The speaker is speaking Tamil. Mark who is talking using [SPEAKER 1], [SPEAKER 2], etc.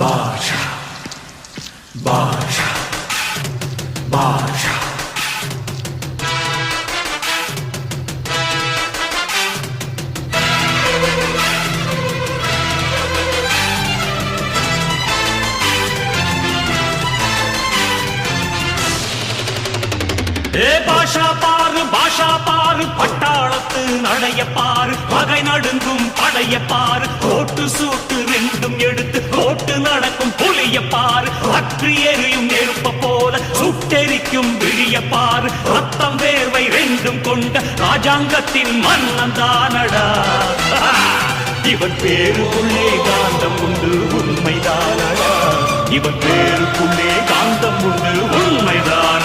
[SPEAKER 1] பாஷா பாஷா பாஷா பாஷா பாரு பட்டாளத்து நடைய பாரு பகை நடுங்கும் படைய பாரு கோட்டு சூட்டு ரெண்டும் எடுத்து கோட்டு நடக்கும் புலிய பாரு அற்று எரியும் நெருப்ப போல சுட்டெரிக்கும் விழிய பாரு ரத்தம் வேர்வை ரெண்டும் கொண்ட ராஜாங்கத்தின் மன்னன் தானடா இவன் பேருக்குள்ளே காந்தம் உண்டு உண்மைதானடா இவன் பேருக்குள்ளே காந்தம் உண்டு உண்மைதான்